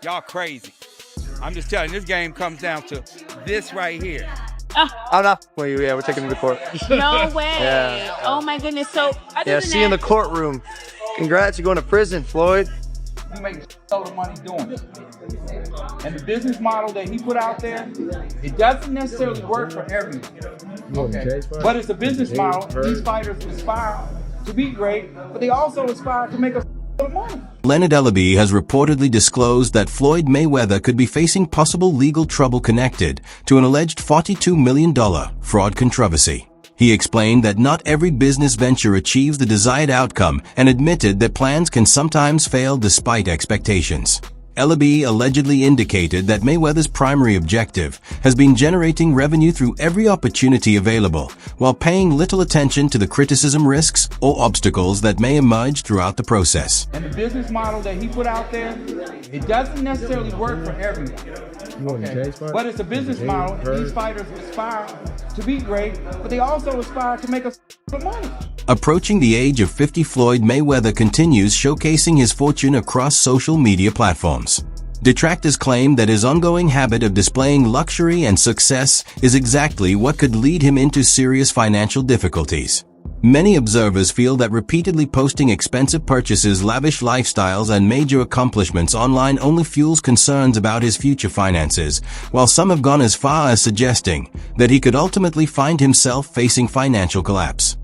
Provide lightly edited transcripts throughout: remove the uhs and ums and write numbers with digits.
Y'all crazy. I'm just telling you, this game comes down to this right here. I'm not. Well, yeah, we're taking him to court. No way. Yeah. Oh my goodness. So other Yeah, than see you in the that, courtroom. Congrats, you're going to prison, Floyd. He makes a lot of money doing it. And the business model that he put out there, it doesn't necessarily work for everyone. Okay. But it's a business model. These fighters aspire to be great, but they also aspire to make a lot of money. Leonard Ellerbe has reportedly disclosed that Floyd Mayweather could be facing possible legal trouble connected to an alleged $42 million fraud controversy. He explained that not every business venture achieves the desired outcome and admitted that plans can sometimes fail despite expectations. Ellerbe allegedly indicated that Mayweather's primary objective has been generating revenue through every opportunity available, while paying little attention to the criticism, risks, or obstacles that may emerge throughout the process. And the business model that he put out there, it doesn't necessarily work for everyone. Okay. But it's a business model, and these fighters aspire to be great, but they also aspire to make a lot of money. Approaching the age of 50, Floyd Mayweather continues showcasing his fortune across social media platforms. Detractors claim that his ongoing habit of displaying luxury and success is exactly what could lead him into serious financial difficulties. Many observers feel that repeatedly posting expensive purchases, lavish lifestyles, and major accomplishments online only fuels concerns about his future finances, while some have gone as far as suggesting that he could ultimately find himself facing financial collapse.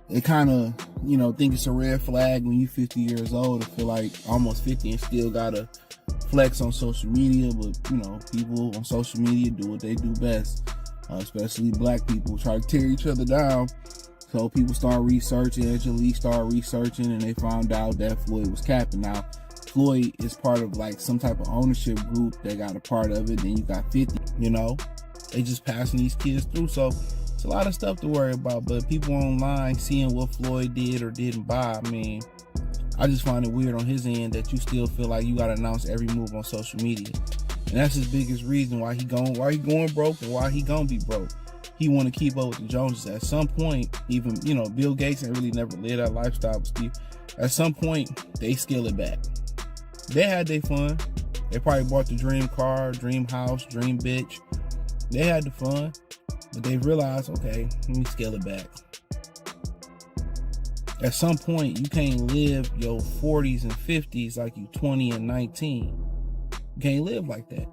It kind of, think it's a red flag when you're 50 years old to feel like almost 50 and still gotta flex on social media. But, people on social media do what they do best, especially black people, try to tear each other down. So people start researching, Angelique started researching, and they found out that Floyd was capping. Now, Floyd is part of like some type of ownership group that got a part of it. Then you got 50, they just passing these kids through. So it's a lot of stuff to worry about, but people online seeing what Floyd did or didn't buy, I just find it weird on his end that you still feel like you gotta announce every move on social media. And that's his biggest reason why he going broke and why he gonna be broke. He want to keep up with the Joneses. At some point, even, Bill Gates ain't really never lived that lifestyle with Steve. At some point, they scale it back. They had their fun. They probably bought the dream car, dream house, dream bitch. They had the fun. But they realized, okay, let me scale it back. At some point, you can't live your 40s and 50s like you 20 and 19. You can't live like that.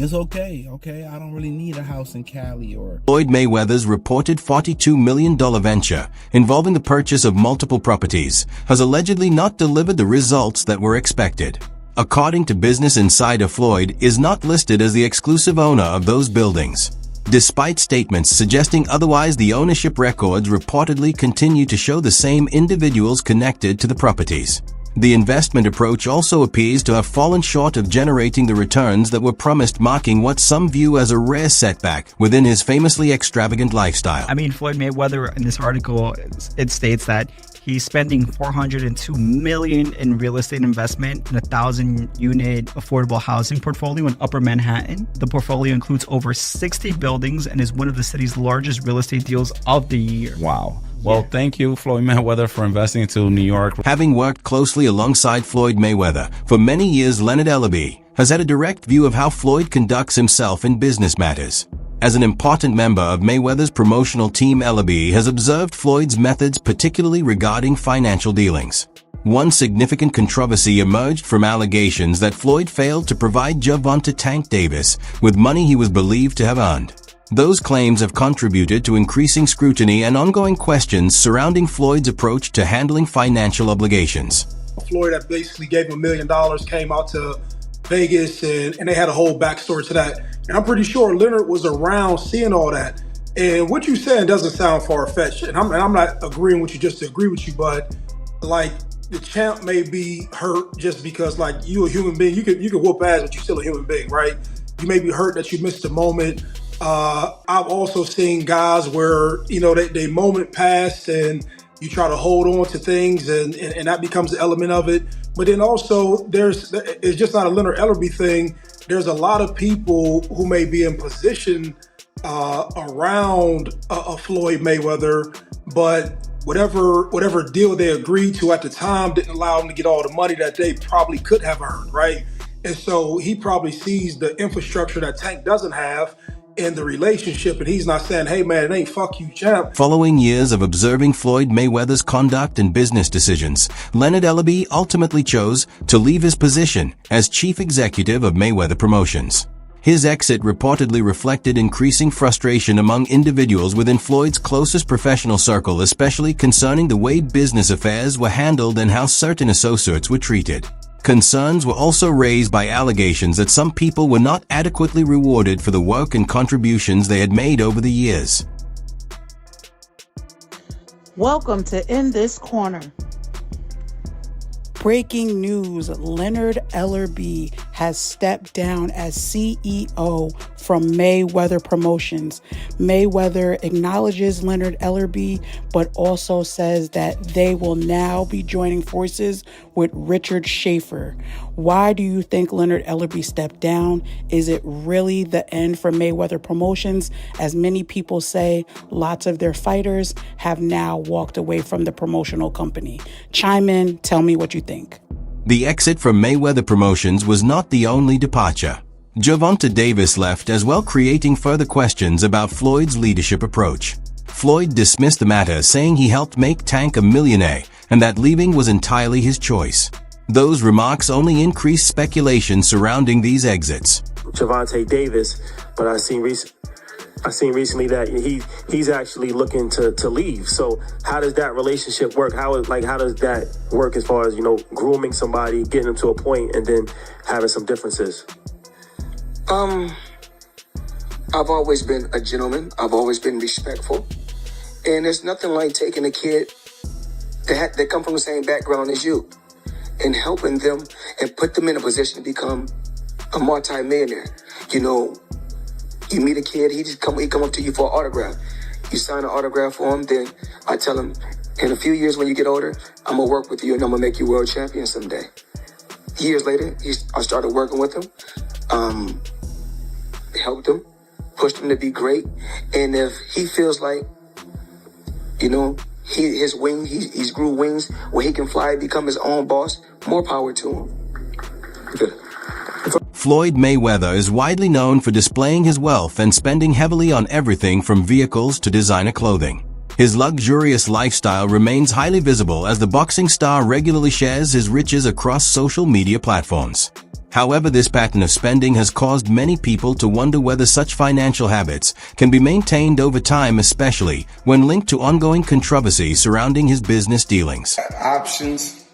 It's okay, I don't really need a house in Cali or... Floyd Mayweather's reported $42 million venture, involving the purchase of multiple properties, has allegedly not delivered the results that were expected. According to Business Insider, Floyd is not listed as the exclusive owner of those buildings. Despite statements suggesting otherwise, the ownership records reportedly continue to show the same individuals connected to the properties. The investment approach also appears to have fallen short of generating the returns that were promised, marking what some view as a rare setback within his famously extravagant lifestyle. Floyd Mayweather, in this article, it states that he's spending $402 million in real estate investment in a 1,000-unit affordable housing portfolio in Upper Manhattan. The portfolio includes over 60 buildings and is one of the city's largest real estate deals of the year. Wow. Well, thank you, Floyd Mayweather, for investing into New York. Having worked closely alongside Floyd Mayweather for many years, Leonard Ellerbe has had a direct view of how Floyd conducts himself in business matters. As an important member of Mayweather's promotional team, Ellerbe has observed Floyd's methods, particularly regarding financial dealings. One significant controversy emerged from allegations that Floyd failed to provide Gervonta Tank Davis with money he was believed to have earned. Those claims have contributed to increasing scrutiny and ongoing questions surrounding Floyd's approach to handling financial obligations. Floyd that basically gave him $1 million came out to Vegas and they had a whole backstory to that. And I'm pretty sure Leonard was around seeing all that. And what you're saying doesn't sound far-fetched. And I'm not agreeing with you just to agree with you, but like the champ may be hurt just because like you a human being, you could whoop ass, but you're still a human being, right? You may be hurt that you missed a moment. I've also seen guys where, they moment passed and you try to hold on to things and that becomes an element of it. But then also it's just not a Leonard Ellerbe thing. There's a lot of people who may be in position around a Floyd Mayweather, but whatever deal they agreed to at the time didn't allow them to get all the money that they probably could have earned, right? And so he probably sees the infrastructure that Tank doesn't have in the relationship, and he's not saying, hey man, it ain't fuck you, champ. Following years of observing Floyd Mayweather's conduct and business decisions, Leonard Ellerbe ultimately chose to leave his position as chief executive of Mayweather Promotions. His exit reportedly reflected increasing frustration among individuals within Floyd's closest professional circle, especially concerning the way business affairs were handled and how certain associates were treated. Concerns were also raised by allegations that some people were not adequately rewarded for the work and contributions they had made over the years. Welcome to In This Corner. Breaking news, Leonard Ellerbe has stepped down as CEO from Mayweather Promotions. Mayweather acknowledges Leonard Ellerbe, but also says that they will now be joining forces with Richard Schaefer. Why do you think Leonard Ellerbe stepped down? Is it really the end for Mayweather Promotions? As many people say, lots of their fighters have now walked away from the promotional company. Chime in, tell me what you think. The exit from Mayweather Promotions was not the only departure. Gervonta Davis left as well, creating further questions about Floyd's leadership approach. Floyd dismissed the matter, saying he helped make Tank a millionaire and that leaving was entirely his choice. Those remarks only increased speculation surrounding these exits. Gervonta Davis, but I seen recently that he's actually looking to leave. So how does that relationship work? How does that work as far as, grooming somebody, getting them to a point, and then having some differences? I've always been a gentleman. I've always been respectful, and there's nothing like taking a kid that come from the same background as you and helping them and put them in a position to become a multi-millionaire. You meet a kid, he come up to you for an autograph. You sign an autograph for him, then I tell him, in a few years when you get older, I'm gonna work with you and I'm gonna make you world champion someday. Years later, I started working with him, helped him, pushed him to be great. And if he feels like, he's grew wings where he can fly, become his own boss, more power to him. Good. Floyd Mayweather is widely known for displaying his wealth and spending heavily on everything from vehicles to designer clothing. His luxurious lifestyle remains highly visible as the boxing star regularly shares his riches across social media platforms. However, this pattern of spending has caused many people to wonder whether such financial habits can be maintained over time, especially when linked to ongoing controversy surrounding his business dealings. Options.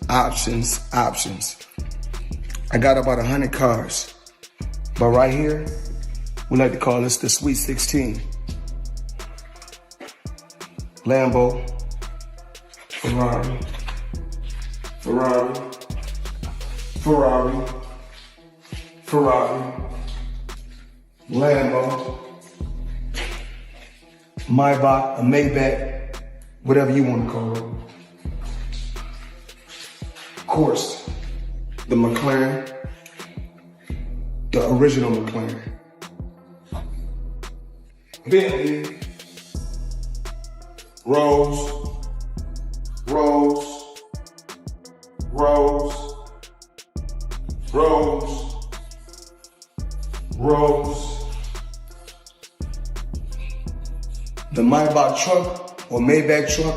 I got about 100 cars, but right here, we like to call this the Sweet 16. Lambo, Ferrari, Lambo, Maybach, a Maybach, whatever you want to call it. Of course, the McLaren, the original McLaren. Bentley, Rolls. The Maybach truck or Maybach truck,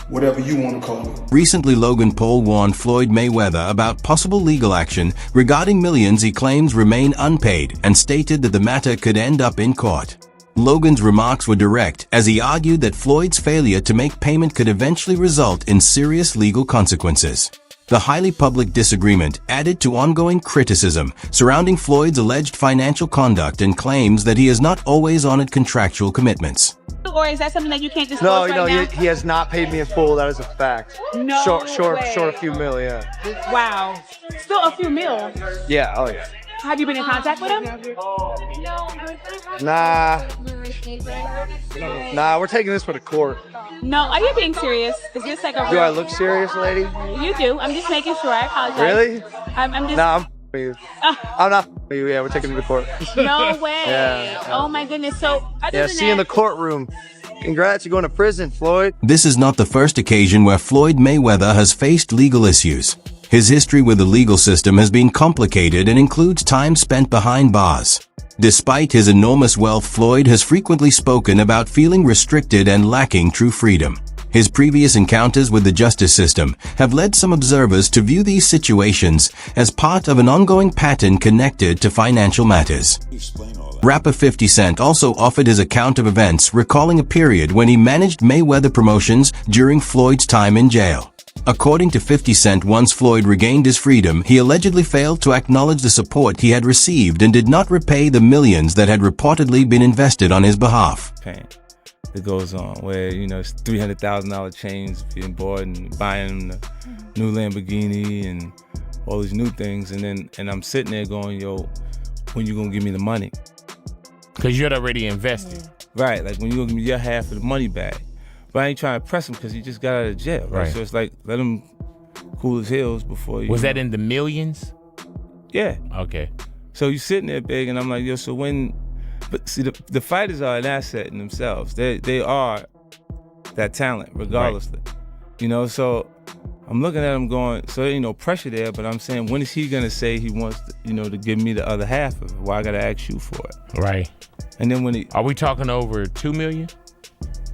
whatever you want to call it. Recently, Logan Paul warned Floyd Mayweather about possible legal action regarding millions he claims remain unpaid and stated that the matter could end up in court. Logan's remarks were direct as he argued that Floyd's failure to make payment could eventually result in serious legal consequences. The highly public disagreement added to ongoing criticism surrounding Floyd's alleged financial conduct and claims that he has not always honored contractual commitments. Or is that something that you can't disclose right now? He has not paid me in full. That is a fact. No Short way. a few mil, yeah. Wow. Still a few mil. Yeah, oh yeah. Have you been in contact with him? Nah, we're taking this for the court. No, are you being serious? Is this like a Do I look serious, lady? You do. I'm just making sure. I apologize. Really? I'm just... Nah, with you. I'm not with you. Yeah, we're taking him to court. No way. Yeah. Oh my goodness. So other Yeah, than see you in the that, courtroom. Congrats, you're going to prison, Floyd. This is not the first occasion where Floyd Mayweather has faced legal issues. His history with the legal system has been complicated and includes time spent behind bars. Despite his enormous wealth, Floyd has frequently spoken about feeling restricted and lacking true freedom. His previous encounters with the justice system have led some observers to view these situations as part of an ongoing pattern connected to financial matters. Rapper 50 Cent also offered his account of events, recalling a period when he managed Mayweather Promotions during Floyd's time in jail. According to 50 Cent, once Floyd regained his freedom, he allegedly failed to acknowledge the support he had received and did not repay the millions that had reportedly been invested on his behalf. That goes on where, you know, it's $300,000 chains being bought and buying the new Lamborghini and all these new things, and I'm sitting there going, yo, when you gonna give me the money? Because you had already invested. Right, like when you gonna give me your half of the money back? But I ain't trying to press him because he just got out of jail, right? So it's like, let him cool his heels before you. Was that in the millions? Yeah. Okay. So you sitting there big, and I'm like, yo, so when? But see, the fighters are an asset in themselves. They are that talent, regardlessly. Right. You know, so I'm looking at him going, so there ain't no pressure there, but I'm saying, when is he gonna say he wants to, you know, to give me the other half of it? Why I gotta ask you for it? Right. And then when he... Are we talking over $2 million?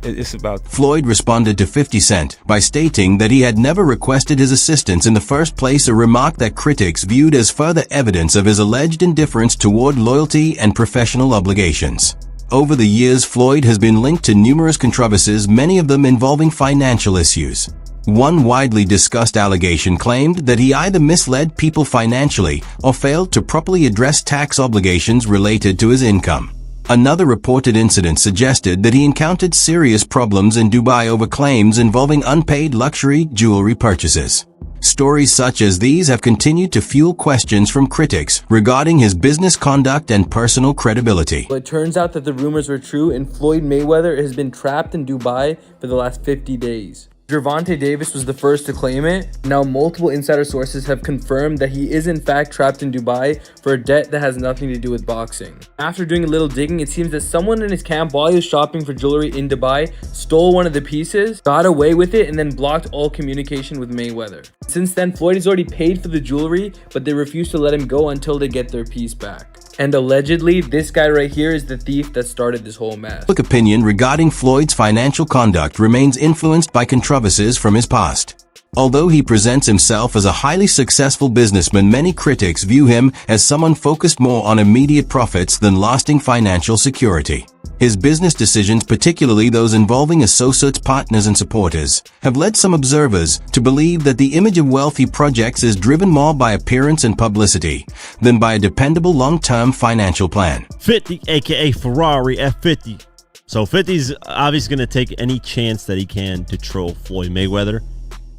It's about... Floyd responded to 50 Cent by stating that he had never requested his assistance in the first place, a remark that critics viewed as further evidence of his alleged indifference toward loyalty and professional obligations. Over the years, Floyd has been linked to numerous controversies, many of them involving financial issues. One widely discussed allegation claimed that he either misled people financially or failed to properly address tax obligations related to his income. Another reported incident suggested that he encountered serious problems in Dubai over claims involving unpaid luxury jewelry purchases. Stories such as these have continued to fuel questions from critics regarding his business conduct and personal credibility. Well, it turns out that the rumors were true, and Floyd Mayweather has been trapped in Dubai for the last 50 days. Gervonta Davis was the first to claim it. Now multiple insider sources have confirmed that he is in fact trapped in Dubai for a debt that has nothing to do with boxing. After doing a little digging, it seems that someone in his camp, while he was shopping for jewelry in Dubai, stole one of the pieces, got away with it, and then blocked all communication with Mayweather. Since then, Floyd has already paid for the jewelry, but they refuse to let him go until they get their piece back. And allegedly, this guy right here is the thief that started this whole mess. Public opinion regarding Floyd's financial conduct remains influenced by controversies from his past. Although he presents himself as a highly successful businessman, many critics view him as someone focused more on immediate profits than lasting financial security. His business decisions, particularly those involving associates, partners, and supporters, have led some observers to believe that the image of wealth he projects is driven more by appearance and publicity than by a dependable long-term financial plan. 50, aka Ferrari F50. So 50's obviously going to take any chance that he can to troll Floyd Mayweather.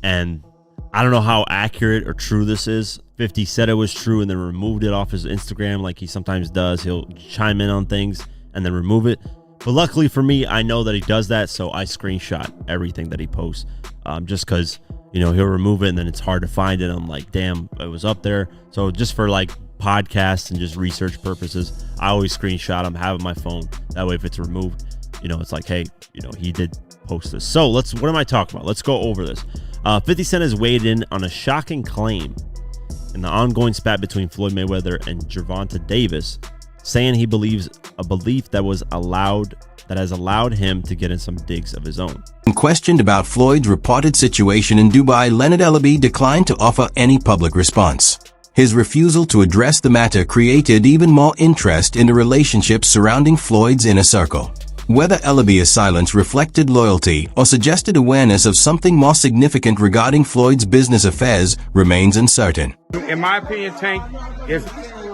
And I don't know how accurate or true this is. 50 said it was true and then removed it off his Instagram like he sometimes does. He'll chime in on things and then remove it. But luckily for me, I know that he does that, so I screenshot everything that he posts. Just because, you know, he'll remove it and then it's hard to find it. I'm like, damn, it was up there. So just for like podcasts and just research purposes, I always screenshot them, have it on my phone. That way if it's removed, you know, it's like, hey, you know, he did post this. So what am I talking about? Let's go over this. 50 Cent has weighed in on a shocking claim in the ongoing spat between Floyd Mayweather and Gervonta Davis, saying he believes a belief that has allowed him to get in some digs of his own. When questioned about Floyd's reported situation in Dubai, Leonard Ellerbe declined to offer any public response. His refusal to address the matter created even more interest in the relationships surrounding Floyd's inner circle. Whether Ellerbe's silence reflected loyalty or suggested awareness of something more significant regarding Floyd's business affairs remains uncertain. In my opinion, Tank is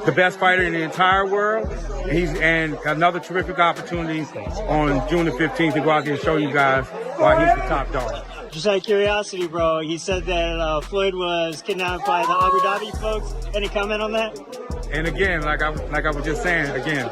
the best fighter in the entire world. And another terrific opportunity on June the 15th to go out there and show you guys why he's the top dog. Just out of curiosity, bro, he said that Floyd was kidnapped by the Abu Dhabi folks. Any comment on that? And again, like I was just saying, again,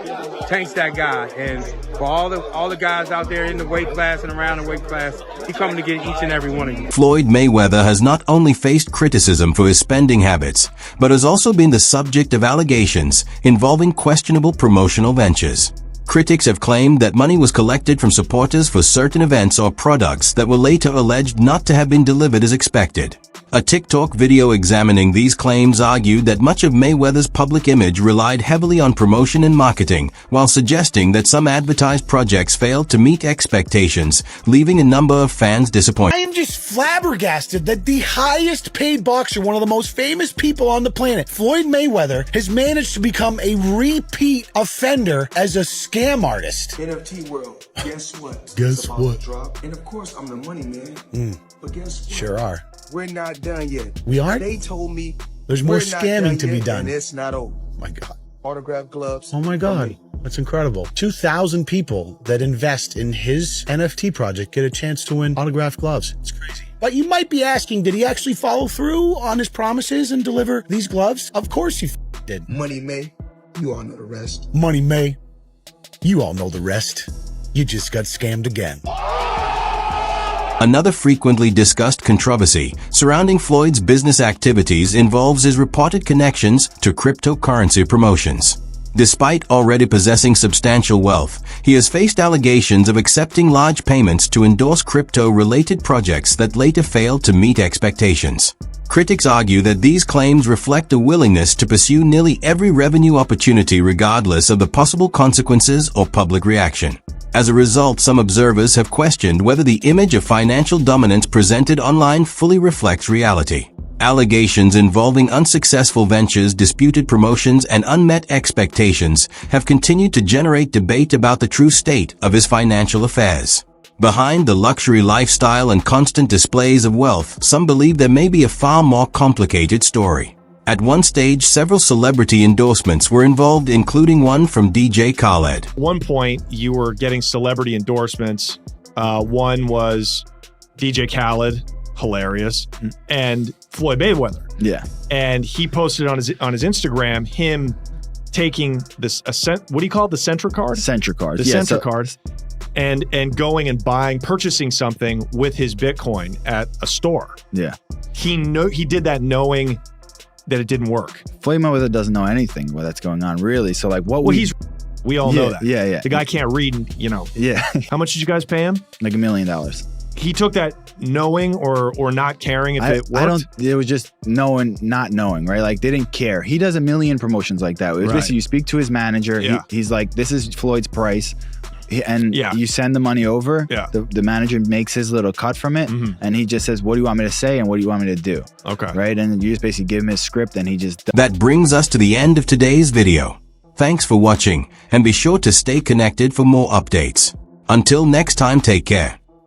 Tank's that guy. And for all the guys out there in the weight class and around the weight class, he coming to get each and every one of you. Floyd Mayweather has not only faced criticism for his spending habits, but has also been the subject of allegations involving questionable promotional ventures. Critics have claimed that money was collected from supporters for certain events or products that were later alleged not to have been delivered as expected. A TikTok video examining these claims argued that much of Mayweather's public image relied heavily on promotion and marketing, while suggesting that some advertised projects failed to meet expectations, leaving a number of fans disappointed. I am just flabbergasted that the highest paid boxer, one of the most famous people on the planet, Floyd Mayweather, has managed to become a repeat offender as a scam artist. NFT world, guess what? Guess It's about what? to drop. And of course, I'm the money man. But guess what? Sure are. We're not done yet. We aren't? They told me There's more we're not scamming to be yet, done. and it's not over. My God. Autograph gloves. Oh my God. That's incredible. 2,000 people that invest in his NFT project get a chance to win autographed gloves. It's crazy. But you might be asking, did he actually follow through on his promises and deliver these gloves? Of course he did. Money May, you all know the rest. Money May, you all know the rest. You just got scammed again. Another frequently discussed controversy surrounding Floyd's business activities involves his reported connections to cryptocurrency promotions. Despite already possessing substantial wealth, he has faced allegations of accepting large payments to endorse crypto-related projects that later failed to meet expectations. Critics argue that these claims reflect a willingness to pursue nearly every revenue opportunity regardless of the possible consequences or public reaction. As a result, some observers have questioned whether the image of financial dominance presented online fully reflects reality. Allegations involving unsuccessful ventures, disputed promotions, and unmet expectations have continued to generate debate about the true state of his financial affairs. Behind the luxury lifestyle and constant displays of wealth, some believe there may be a far more complicated story. At one stage, several celebrity endorsements were involved, including one from DJ Khaled. At one point, you were getting celebrity endorsements. One was DJ Khaled, hilarious, and Floyd Mayweather. Yeah. And he posted on his Instagram him taking this what do you call it? The Centra card? Centra card. The Centra card. And going and purchasing something with his Bitcoin at a store. Yeah. He did that knowing that it didn't work. Floyd Mayweather doesn't know anything that's going on, really. So like what we all know that. Yeah. The guy can't read, Yeah. How much did you guys pay him? Like $1 million. He took that knowing or not caring if it worked? It was just not knowing, right? Like they didn't care. He does a million promotions like that. It was basically you speak to his manager. Yeah. He's like, this is Floyd's price. You send the money over. Yeah. The manager makes his little cut from it. And he just says, what do you want me to say? And what do you want me to do? Okay. Right. And you just basically give him his script and he just. That brings us to the end of today's video. Thanks for watching and be sure to stay connected for more updates. Until next time, take care.